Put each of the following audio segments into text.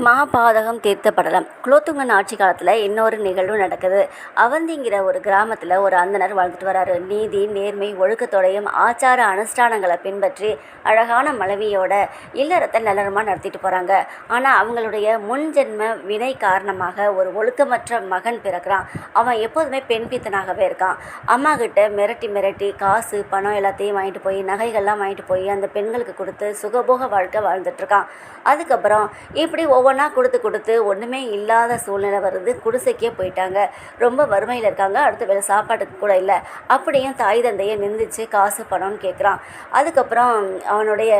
மகாபாதகம் தீர்த்த படலம். குலோத்துங்கன் ஆட்சி காலத்தில் இன்னொரு நிகழ்வு நடக்குது. அவந்திங்கிற ஒரு கிராமத்தில் ஒரு அந்தனர் வாழ்ந்துட்டு வராரு. நீதி, நேர்மை, ஒழுக்கத்தோடையும் ஆச்சார அனுஷ்டானங்களை பின்பற்றி அழகான மனைவியோட இல்லறத்தை நல்லறமாக நடத்திட்டு போகிறாங்க. ஆனால் அவங்களுடைய முன்ஜென்ம வினை காரணமாக ஒரு ஒழுக்கமற்ற மகன் பிறக்கிறான். அவன் எப்போதுமே பெண் பித்தனாகவே இருக்கான். அம்மா கிட்ட மிரட்டி மிரட்டி காசு பணம் எல்லாத்தையும் வாங்கிட்டு போய் நகைகள்லாம் வாங்கிட்டு போய் அந்த பெண்களுக்கு கொடுத்து சுகபோக வாழ்க்கை வாழ்ந்துட்டுருக்கான். அதுக்கப்புறம் இப்படி ஒவ்வொன்றா கொடுத்து ஒன்றுமே இல்லாத சூழ்நிலை வருது. குடிசைக்கே போயிட்டாங்க. ரொம்ப வறுமையில் இருக்காங்க. அடுத்த வேலை சாப்பாட்டுக்கு கூட இல்லை. அப்படியும் தாய் தந்தையை நிந்திச்சு காசு பணம்னு கேட்குறான். அதுக்கப்புறம் அவனுடைய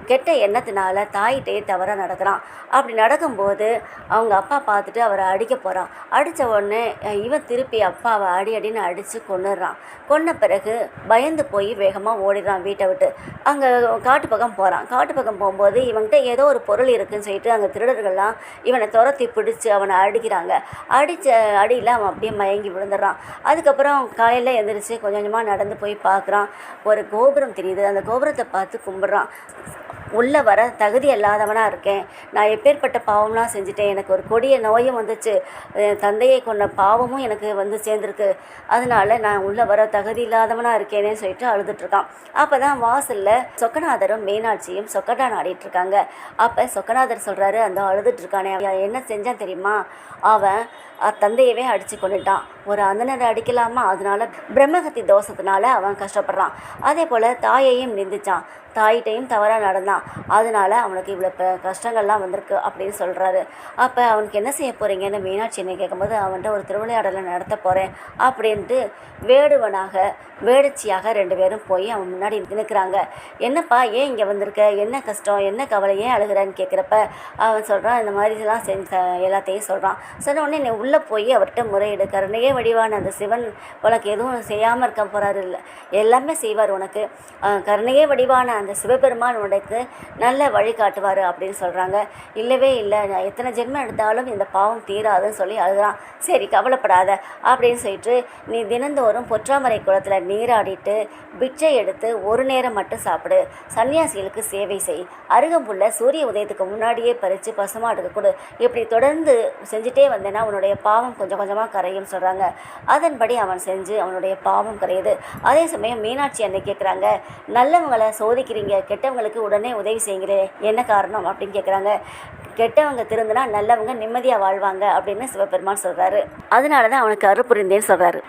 கெட்ட எண்ணத்தினால தாயிட்டே தவறாக நடக்கிறான். அப்படி நடக்கும்போது அவங்க அப்பா பார்த்துட்டு அவரை அடிக்க போகிறான். அடித்த உடனே இவன் திருப்பி அப்பாவை அடின்னு அடித்து கொன்னுடுறான். கொன்ன பிறகு பயந்து போய் வேகமாக ஓடிடுறான் வீட்டை விட்டு. அங்கே காட்டு பக்கம் போகிறான். காட்டு பக்கம் போகும்போது இவன்கிட்ட ஏதோ ஒரு பொருள் இருக்குதுன்னு சொல்லிட்டு அங்கே திருடர்கள்லாம் இவனை துரத்தி பிடிச்சி அவனை அடிக்கிறாங்க. அடித்த அடியில் அவன் அப்படியே மயங்கி விழுந்துடுறான். அதுக்கப்புறம் காலையில் எழுந்திரிச்சு கொஞ்சம் கொஞ்சமாக நடந்து போய் பார்க்குறான். ஒரு கோபுரம் தெரியுது. அந்த கோபுரத்தை பார்த்து கும்பிட்றான். உள்ளே வர தகுதி இல்லாதவனாக இருக்கேன். நான் எப்பேற்பட்ட பாவம்லாம் செஞ்சுட்டேன். எனக்கு ஒரு கொடிய நோயும் வந்துச்சு. தந்தையை கொண்ட பாவமும் எனக்கு வந்து சேர்ந்துருக்கு. அதனால நான் உள்ளே வர தகுதி இல்லாதவனாக இருக்கேனே சொல்லிட்டு அழுதுட்ருக்கான். அப்போ தான் வாசலில் சொக்கநாதரும் மீனாட்சியும் சொக்கட்டான் ஆடிட்டுருக்காங்க. அப்போ சொக்கநாதர் சொல்கிறாரு, அந்த அழுதுட்ருக்கானே என்ன செஞ்சான் தெரியுமா? அவன் தந்தையவே அடித்து கொண்டுட்டான். ஒரு அந்தனரை அடிக்கலாமா? அதனால பிரம்மகத்தி தோஷத்தினால அவன் கஷ்டப்படுறான். அதே போல் தாயையும் நிந்திச்சான். தாயிட்டையும் தவறாக நடந்தான். அதனால அவனுக்கு இவ்வளோ கஷ்டங்கள்லாம் வந்திருக்கு அப்படின்னு சொல்கிறாரு. அப்போ அவனுக்கு என்ன செய்ய போகிறீங்கன்னு மீனாட்சி என்ன கேட்கும்போது, அவன்கிட்ட ஒரு திருவிளையாடலை நடத்த போகிறேன் அப்படின்ட்டு வேடுவனாக வேடச்சியாக 2 பேரும் போய் அவன் முன்னாடி நிற்கிறாங்க. என்னப்பா ஏன் இங்கே வந்திருக்க? என்ன கஷ்டம், என்ன கவலை, ஏன் அழுகிறான்னு கேட்குறப்ப அவன் சொல்கிறான், இந்த மாதிரிலாம் எல்லாத்தையும் சொல்கிறான். சொன்ன உடனே நீ உள்ளே போய் அவர்கிட்ட முறையிடு. கருணையே வடிவான அந்த சிவன் உனக்கு எதுவும் செய்யாமல் இருக்க போகிறாரு. இல்லை, எல்லாமே செய்வார் உனக்கு. கருணையே வடிவான அந்த சிவபெருமான் உனக்கு நல்ல வழி காட்டுவார் அப்படின்னு சொல்கிறாங்க. இல்லவே இல்லை, நான் எத்தனை ஜென்மம் எடுத்தாலும் இந்த பாவம் தீராதுன்னு சொல்லி அழுகிறான். சரி கவலைப்படாத அப்படின்னு சொல்லிட்டு நீ தினந்தோறும் பொற்றாமரை குளத்தில் நீராடிட்டு பிச்சை எடுத்து ஒரு நேரம் மட்டும் சாப்பிடு. சன்னியாசிகளுக்கு சேவை செய். அருகம்புல்ல சூரிய உதயத்துக்கு முன்னாடியே பறித்து பசுமாட்டுக்கு கொடு. இப்படி தொடர்ந்து செஞ்சுட்டே வந்தேன்னா உன்னுடைய பாவம் கொஞ்சம் கொஞ்சமாக கரையும் சொல்கிறாங்க. அதன்படி அவன் செஞ்சு அவனுடைய பாவம் கரையுது. அதே சமயம் மீனாட்சி அன்னை கேட்குறாங்க, நல்லவங்களை சோதிக்கிறீங்க, கெட்டவங்களுக்கு உடனே உதவி செய்கிறே, என்ன காரணம் அப்படின்னு கேட்குறாங்க. கெட்டவங்க திருந்தினா நல்லவங்க நிம்மதியாக வாழ்வாங்க அப்படின்னு சிவபெருமான் சொல்கிறாரு. அதனால தான் அவனுக்கு அருள் புரிந்தேன்னு சொல்கிறாரு.